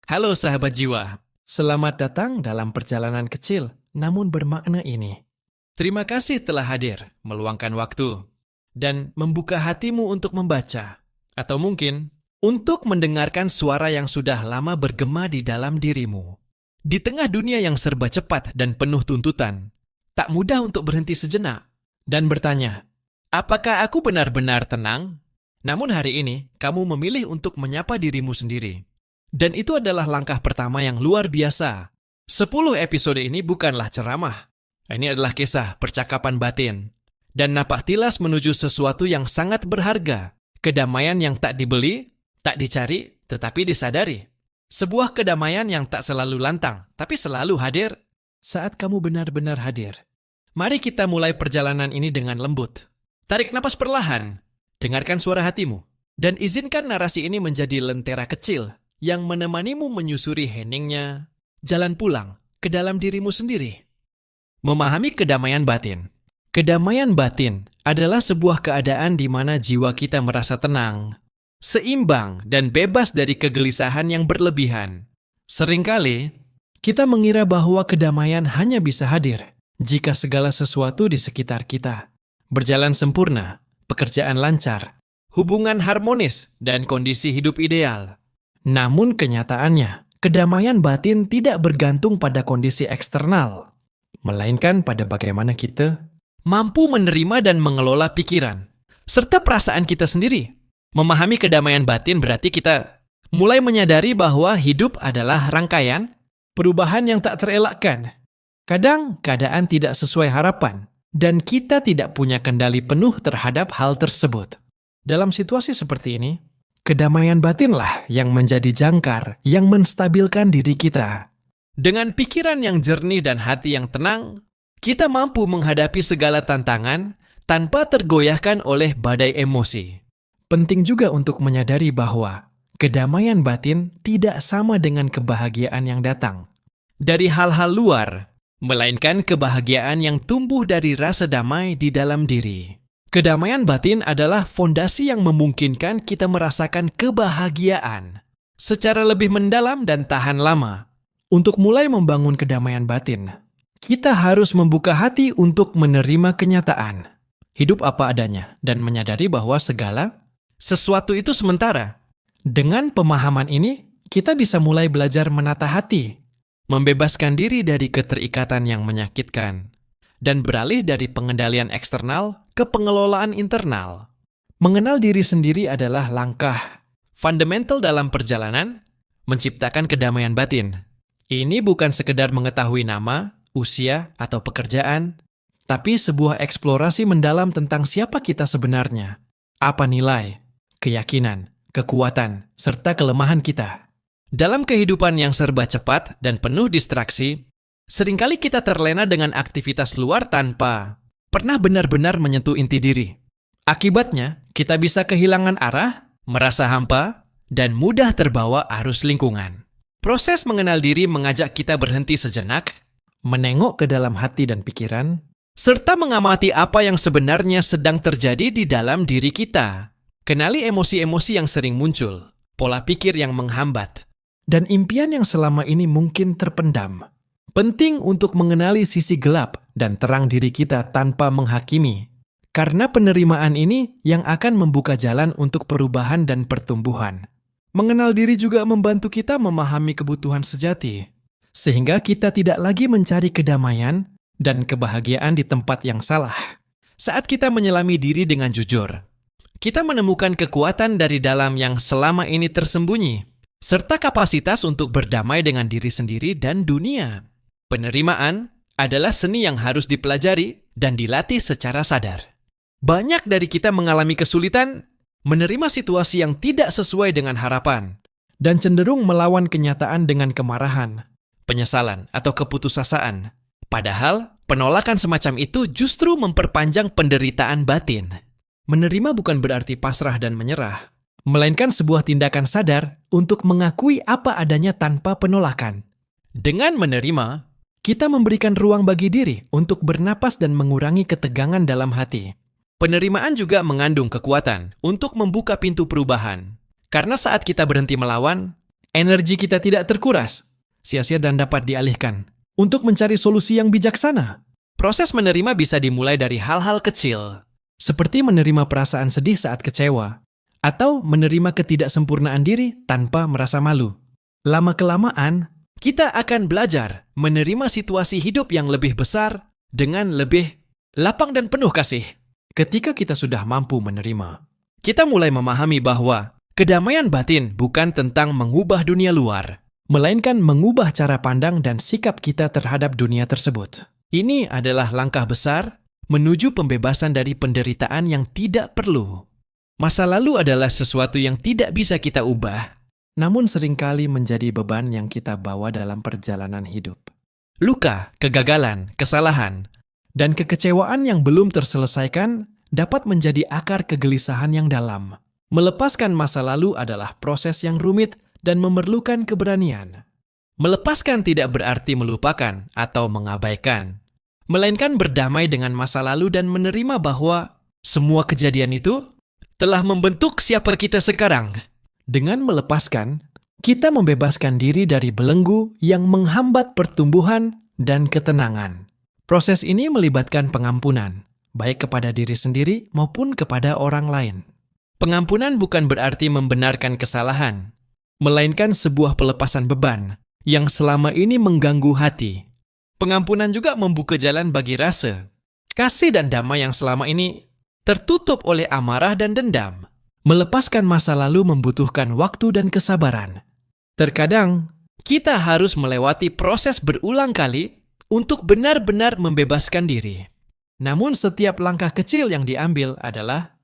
Halo sahabat jiwa, selamat datang dalam perjalanan kecil namun bermakna ini. Terima kasih telah hadir, meluangkan waktu, dan membuka hatimu untuk membaca, atau mungkin untuk mendengarkan suara yang sudah lama bergema di dalam dirimu. Di tengah dunia yang serba cepat dan penuh tuntutan, tak mudah untuk berhenti sejenak dan bertanya, apakah aku benar-benar tenang? Namun hari ini, kamu memilih untuk menyapa dirimu sendiri. Dan itu adalah langkah pertama yang luar biasa. 10 episode ini bukanlah ceramah. Ini adalah kisah percakapan batin. Dan napak tilas menuju sesuatu yang sangat berharga. Kedamaian yang tak dibeli, tak dicari, tetapi disadari. Sebuah kedamaian yang tak selalu lantang, tapi selalu hadir saat kamu benar-benar hadir. Mari kita mulai perjalanan ini dengan lembut. Tarik napas perlahan. Dengarkan suara hatimu. Dan izinkan narasi ini menjadi lentera kecil yang menemanimu menyusuri heningnya jalan pulang ke dalam dirimu sendiri. Memahami kedamaian batin. Kedamaian batin adalah sebuah keadaan di mana jiwa kita merasa tenang, seimbang, dan bebas dari kegelisahan yang berlebihan. Seringkali, kita mengira bahwa kedamaian hanya bisa hadir jika segala sesuatu di sekitar kita berjalan sempurna, pekerjaan lancar, hubungan harmonis, dan kondisi hidup ideal. Namun kenyataannya, kedamaian batin tidak bergantung pada kondisi eksternal, melainkan pada bagaimana kita mampu menerima dan mengelola pikiran, serta perasaan kita sendiri. Memahami kedamaian batin berarti kita mulai menyadari bahwa hidup adalah rangkaian perubahan yang tak terelakkan. Kadang keadaan tidak sesuai harapan, dan kita tidak punya kendali penuh terhadap hal tersebut. Dalam situasi seperti ini, kedamaian batinlah yang menjadi jangkar yang menstabilkan diri kita. Dengan pikiran yang jernih dan hati yang tenang, kita mampu menghadapi segala tantangan tanpa tergoyahkan oleh badai emosi. Penting juga untuk menyadari bahwa kedamaian batin tidak sama dengan kebahagiaan yang datang dari hal-hal luar, melainkan kebahagiaan yang tumbuh dari rasa damai di dalam diri. Kedamaian batin adalah fondasi yang memungkinkan kita merasakan kebahagiaan secara lebih mendalam dan tahan lama. Untuk mulai membangun kedamaian batin, kita harus membuka hati untuk menerima kenyataan, hidup apa adanya, dan menyadari bahwa segala sesuatu itu sementara. Dengan pemahaman ini, kita bisa mulai belajar menata hati, membebaskan diri dari keterikatan yang menyakitkan, dan beralih dari pengendalian eksternal ke pengelolaan internal. Mengenal diri sendiri adalah langkah fundamental dalam perjalanan menciptakan kedamaian batin. Ini bukan sekedar mengetahui nama, usia, atau pekerjaan, tapi sebuah eksplorasi mendalam tentang siapa kita sebenarnya, apa nilai, keyakinan, kekuatan, serta kelemahan kita. Dalam kehidupan yang serba cepat dan penuh distraksi, seringkali kita terlena dengan aktivitas luar tanpa pernah benar-benar menyentuh inti diri. Akibatnya, kita bisa kehilangan arah, merasa hampa, dan mudah terbawa arus lingkungan. Proses mengenal diri mengajak kita berhenti sejenak, menengok ke dalam hati dan pikiran, serta mengamati apa yang sebenarnya sedang terjadi di dalam diri kita. Kenali emosi-emosi yang sering muncul, pola pikir yang menghambat, dan impian yang selama ini mungkin terpendam. Penting untuk mengenali sisi gelap dan terang diri kita tanpa menghakimi, karena penerimaan ini yang akan membuka jalan untuk perubahan dan pertumbuhan. Mengenal diri juga membantu kita memahami kebutuhan sejati, sehingga kita tidak lagi mencari kedamaian dan kebahagiaan di tempat yang salah. Saat kita menyelami diri dengan jujur, kita menemukan kekuatan dari dalam yang selama ini tersembunyi, serta kapasitas untuk berdamai dengan diri sendiri dan dunia. Penerimaan adalah seni yang harus dipelajari dan dilatih secara sadar. Banyak dari kita mengalami kesulitan menerima situasi yang tidak sesuai dengan harapan dan cenderung melawan kenyataan dengan kemarahan, penyesalan, atau keputusasaan. Padahal, penolakan semacam itu justru memperpanjang penderitaan batin. Menerima bukan berarti pasrah dan menyerah, melainkan sebuah tindakan sadar untuk mengakui apa adanya tanpa penolakan. Dengan menerima, kita memberikan ruang bagi diri untuk bernapas dan mengurangi ketegangan dalam hati. Penerimaan juga mengandung kekuatan untuk membuka pintu perubahan. Karena saat kita berhenti melawan, Energi kita tidak terkuras, sia-sia dan dapat dialihkan untuk mencari solusi yang bijaksana. Proses menerima bisa dimulai dari hal-hal kecil, seperti menerima perasaan sedih saat kecewa, atau menerima ketidaksempurnaan diri tanpa merasa malu. Lama-kelamaan, kita akan belajar menerima situasi hidup yang lebih besar dengan lebih lapang dan penuh kasih. Ketika kita sudah mampu menerima, kita mulai memahami bahwa kedamaian batin bukan tentang mengubah dunia luar, melainkan mengubah cara pandang dan sikap kita terhadap dunia tersebut. Ini adalah langkah besar menuju pembebasan dari penderitaan yang tidak perlu. Masa lalu adalah sesuatu yang tidak bisa kita ubah, namun seringkali menjadi beban yang kita bawa dalam perjalanan hidup. Luka, kegagalan, kesalahan, dan kekecewaan yang belum terselesaikan dapat menjadi akar kegelisahan yang dalam. Melepaskan masa lalu adalah proses yang rumit dan memerlukan keberanian. Melepaskan tidak berarti melupakan atau mengabaikan, melainkan berdamai dengan masa lalu dan menerima bahwa semua kejadian itu telah membentuk siapa kita sekarang. Dengan melepaskan, kita membebaskan diri dari belenggu yang menghambat pertumbuhan dan ketenangan. Proses ini melibatkan pengampunan, baik kepada diri sendiri maupun kepada orang lain. Pengampunan bukan berarti membenarkan kesalahan, melainkan sebuah pelepasan beban yang selama ini mengganggu hati. Pengampunan juga membuka jalan bagi rasa, kasih dan damai yang selama ini tertutup oleh amarah dan dendam. Melepaskan masa lalu membutuhkan waktu dan kesabaran. Terkadang, kita harus melewati proses berulang kali untuk benar-benar membebaskan diri. Namun setiap langkah kecil yang diambil adalah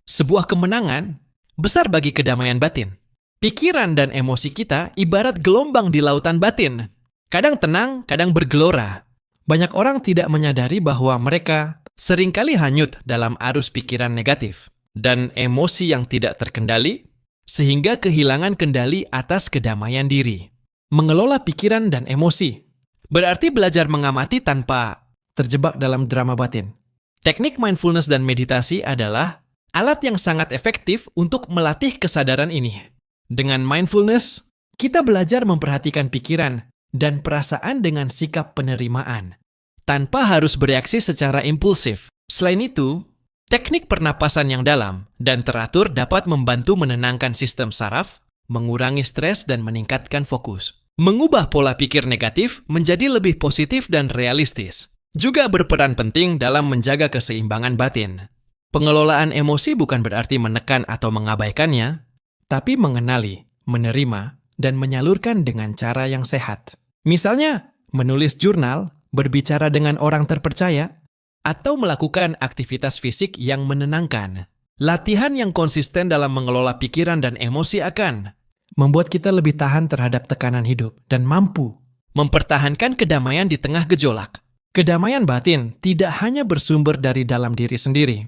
sebuah kemenangan besar bagi kedamaian batin. Pikiran dan emosi kita ibarat gelombang di lautan batin. Kadang tenang, kadang bergelora. Banyak orang tidak menyadari bahwa mereka seringkali hanyut dalam arus pikiran negatif dan emosi yang tidak terkendali, sehingga kehilangan kendali atas kedamaian diri. Mengelola pikiran dan emosi berarti belajar mengamati tanpa terjebak dalam drama batin. Teknik mindfulness dan meditasi adalah alat yang sangat efektif untuk melatih kesadaran ini. Dengan mindfulness, kita belajar memperhatikan pikiran dan perasaan dengan sikap penerimaan, tanpa harus bereaksi secara impulsif. Selain itu, teknik pernapasan yang dalam dan teratur dapat membantu menenangkan sistem saraf, mengurangi stres dan meningkatkan fokus. Mengubah pola pikir negatif menjadi lebih positif dan realistis. Juga berperan penting dalam menjaga keseimbangan batin. Pengelolaan emosi bukan berarti menekan atau mengabaikannya, tapi mengenali, menerima, dan menyalurkan dengan cara yang sehat. Misalnya, menulis jurnal, berbicara dengan orang terpercaya, atau melakukan aktivitas fisik yang menenangkan. Latihan yang konsisten dalam mengelola pikiran dan emosi akan membuat kita lebih tahan terhadap tekanan hidup dan mampu mempertahankan kedamaian di tengah gejolak. Kedamaian batin tidak hanya bersumber dari dalam diri sendiri,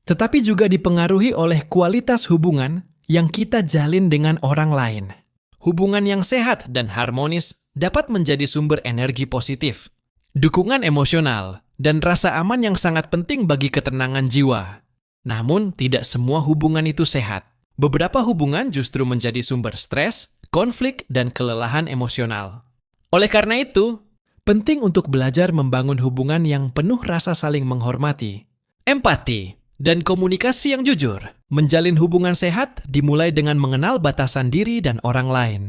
tetapi juga dipengaruhi oleh kualitas hubungan yang kita jalin dengan orang lain. Hubungan yang sehat dan harmonis dapat menjadi sumber energi positif, dukungan emosional, dan rasa aman yang sangat penting bagi ketenangan jiwa. Namun, tidak semua hubungan itu sehat. Beberapa hubungan justru menjadi sumber stres, konflik, dan kelelahan emosional. Oleh karena itu, penting untuk belajar membangun hubungan yang penuh rasa saling menghormati, empati, dan komunikasi yang jujur. Menjalin hubungan sehat dimulai dengan mengenal batasan diri dan orang lain.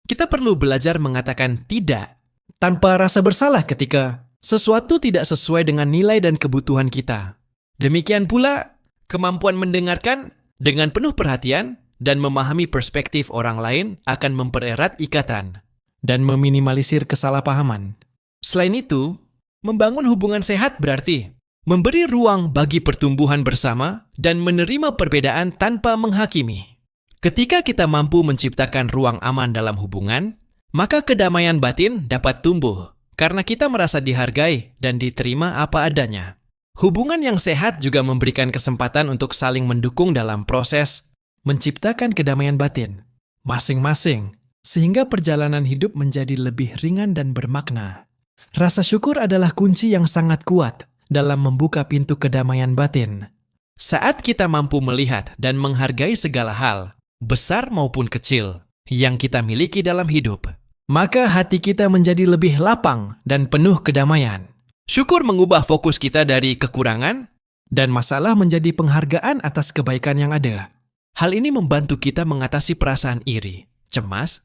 Kita perlu belajar mengatakan tidak tanpa rasa bersalah ketika sesuatu tidak sesuai dengan nilai dan kebutuhan kita. Demikian pula, kemampuan mendengarkan dengan penuh perhatian dan memahami perspektif orang lain akan mempererat ikatan dan meminimalisir kesalahpahaman. Selain itu, membangun hubungan sehat berarti memberi ruang bagi pertumbuhan bersama dan menerima perbedaan tanpa menghakimi. Ketika kita mampu menciptakan ruang aman dalam hubungan, maka kedamaian batin dapat tumbuh karena kita merasa dihargai dan diterima apa adanya. Hubungan yang sehat juga memberikan kesempatan untuk saling mendukung dalam proses menciptakan kedamaian batin masing-masing, sehingga perjalanan hidup menjadi lebih ringan dan bermakna. Rasa syukur adalah kunci yang sangat kuat dalam membuka pintu kedamaian batin. Saat kita mampu melihat dan menghargai segala hal, besar maupun kecil, yang kita miliki dalam hidup, maka hati kita menjadi lebih lapang dan penuh kedamaian. Syukur mengubah fokus kita dari kekurangan dan masalah menjadi penghargaan atas kebaikan yang ada. Hal ini membantu kita mengatasi perasaan iri, cemas,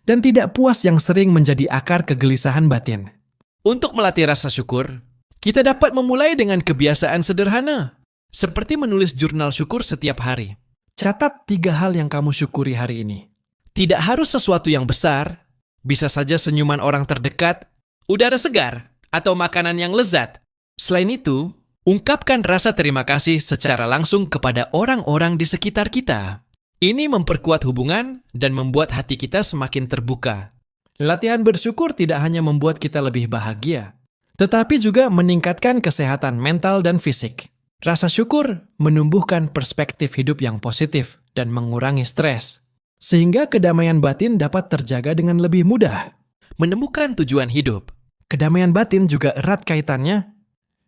dan tidak puas yang sering menjadi akar kegelisahan batin. Untuk melatih rasa syukur, kita dapat memulai dengan kebiasaan sederhana, seperti menulis jurnal syukur setiap hari. Catat 3 hal yang kamu syukuri hari ini. Tidak harus sesuatu yang besar, bisa saja senyuman orang terdekat, udara segar, atau makanan yang lezat. Selain itu, ungkapkan rasa terima kasih secara langsung kepada orang-orang di sekitar kita. Ini memperkuat hubungan dan membuat hati kita semakin terbuka. Latihan bersyukur tidak hanya membuat kita lebih bahagia, tetapi juga meningkatkan kesehatan mental dan fisik. Rasa syukur menumbuhkan perspektif hidup yang positif dan mengurangi stres, sehingga kedamaian batin dapat terjaga dengan lebih mudah. Menemukan tujuan hidup. Kedamaian batin juga erat kaitannya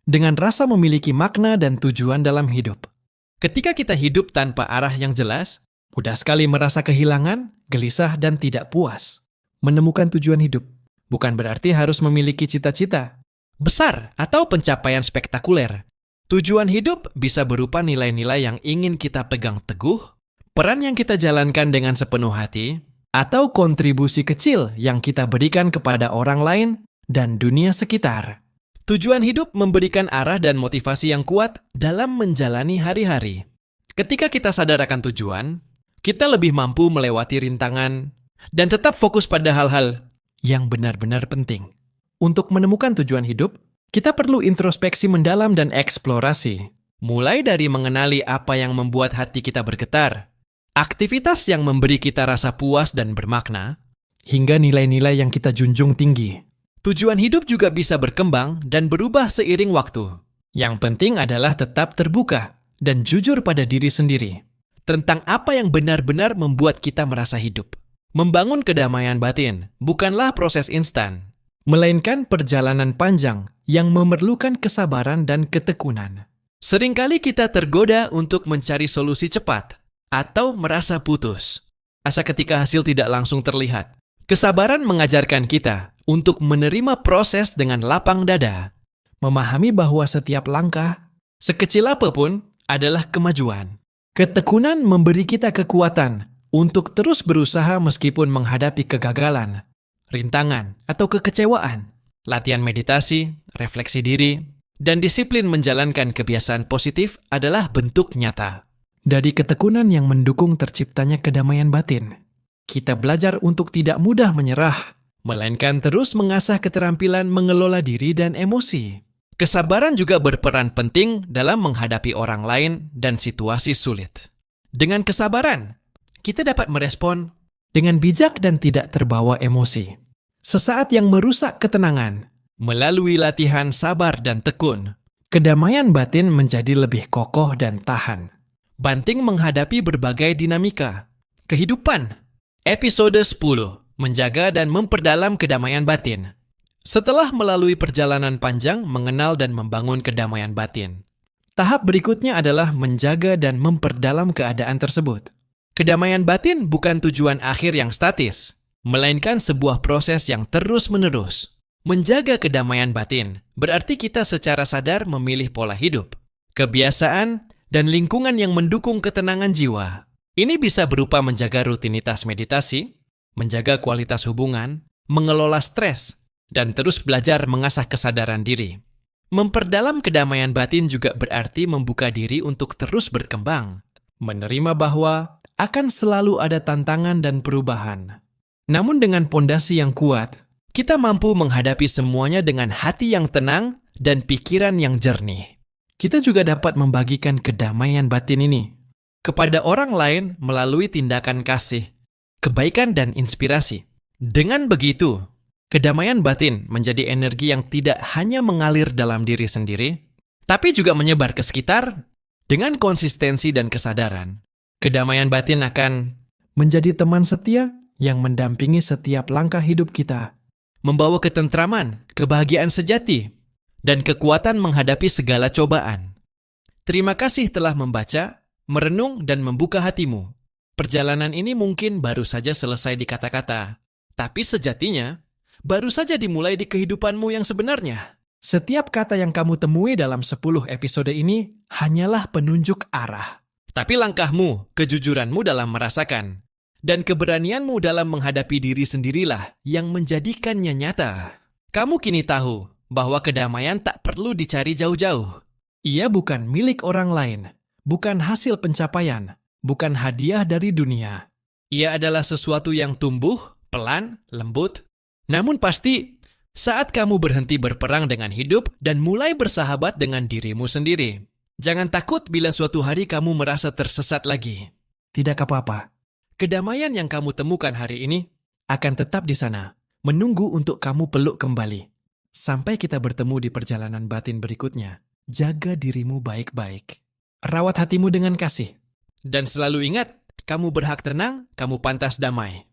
dengan rasa memiliki makna dan tujuan dalam hidup. Ketika kita hidup tanpa arah yang jelas, mudah sekali merasa kehilangan, gelisah, dan tidak puas. Menemukan tujuan hidup bukan berarti harus memiliki cita-cita besar atau pencapaian spektakuler. Tujuan hidup bisa berupa nilai-nilai yang ingin kita pegang teguh, peran yang kita jalankan dengan sepenuh hati, atau kontribusi kecil yang kita berikan kepada orang lain dan dunia sekitar. Tujuan hidup memberikan arah dan motivasi yang kuat dalam menjalani hari-hari. Ketika kita sadar akan tujuan, kita lebih mampu melewati rintangan dan tetap fokus pada hal-hal yang benar-benar penting. Untuk menemukan tujuan hidup, kita perlu introspeksi mendalam dan eksplorasi. Mulai dari mengenali apa yang membuat hati kita bergetar, aktivitas yang memberi kita rasa puas dan bermakna, hingga nilai-nilai yang kita junjung tinggi. Tujuan hidup juga bisa berkembang dan berubah seiring waktu. Yang penting adalah tetap terbuka dan jujur pada diri sendiri tentang apa yang benar-benar membuat kita merasa hidup. Membangun kedamaian batin bukanlah proses instan, melainkan perjalanan panjang yang memerlukan kesabaran dan ketekunan. Seringkali kita tergoda untuk mencari solusi cepat atau merasa putus asa ketika hasil tidak langsung terlihat. Kesabaran mengajarkan kita untuk menerima proses dengan lapang dada, memahami bahwa setiap langkah, sekecil apapun, adalah kemajuan. Ketekunan memberi kita kekuatan untuk terus berusaha meskipun menghadapi kegagalan, rintangan, atau kekecewaan. Latihan meditasi, refleksi diri, dan disiplin menjalankan kebiasaan positif adalah bentuk nyata dari ketekunan yang mendukung terciptanya kedamaian batin. Kita belajar untuk tidak mudah menyerah, melainkan terus mengasah keterampilan mengelola diri dan emosi. Kesabaran juga berperan penting dalam menghadapi orang lain dan situasi sulit. Dengan kesabaran, kita dapat merespon dengan bijak dan tidak terbawa emosi. Sesaat yang merusak ketenangan, melalui latihan sabar dan tekun, kedamaian batin menjadi lebih kokoh dan tahan. Banting menghadapi berbagai dinamika kehidupan. Episode 10. Menjaga dan memperdalam kedamaian batin. Setelah melalui perjalanan panjang mengenal dan membangun kedamaian batin, tahap berikutnya adalah menjaga dan memperdalam keadaan tersebut. Kedamaian batin bukan tujuan akhir yang statis, melainkan sebuah proses yang terus-menerus. Menjaga kedamaian batin berarti kita secara sadar memilih pola hidup, kebiasaan, dan lingkungan yang mendukung ketenangan jiwa. Ini bisa berupa menjaga rutinitas meditasi, menjaga kualitas hubungan, mengelola stres, dan terus belajar mengasah kesadaran diri. Memperdalam kedamaian batin juga berarti membuka diri untuk terus berkembang, menerima bahwa akan selalu ada tantangan dan perubahan. Namun dengan pondasi yang kuat, kita mampu menghadapi semuanya dengan hati yang tenang dan pikiran yang jernih. Kita juga dapat membagikan kedamaian batin ini kepada orang lain melalui tindakan kasih, kebaikan, dan inspirasi. Dengan begitu, kedamaian batin menjadi energi yang tidak hanya mengalir dalam diri sendiri, tapi juga menyebar ke sekitar dengan konsistensi dan kesadaran. Kedamaian batin akan menjadi teman setia yang mendampingi setiap langkah hidup kita, membawa ketentraman, kebahagiaan sejati, dan kekuatan menghadapi segala cobaan. Terima kasih telah membaca, merenung, dan membuka hatimu. Perjalanan ini mungkin baru saja selesai di kata-kata, tapi sejatinya baru saja dimulai di kehidupanmu yang sebenarnya. Setiap kata yang kamu temui dalam 10 episode ini hanyalah penunjuk arah. Tapi langkahmu, kejujuranmu dalam merasakan, dan keberanianmu dalam menghadapi diri sendirilah yang menjadikannya nyata. Kamu kini tahu bahwa kedamaian tak perlu dicari jauh-jauh. Ia bukan milik orang lain, bukan hasil pencapaian, bukan hadiah dari dunia. Ia adalah sesuatu yang tumbuh, pelan, lembut, namun pasti saat kamu berhenti berperang dengan hidup dan mulai bersahabat dengan dirimu sendiri. Jangan takut bila suatu hari kamu merasa tersesat lagi. Tidak apa-apa. Kedamaian yang kamu temukan hari ini akan tetap di sana, menunggu untuk kamu peluk kembali. Sampai kita bertemu di perjalanan batin berikutnya, jaga dirimu baik-baik. Rawat hatimu dengan kasih. Dan selalu ingat, kamu berhak tenang, kamu pantas damai.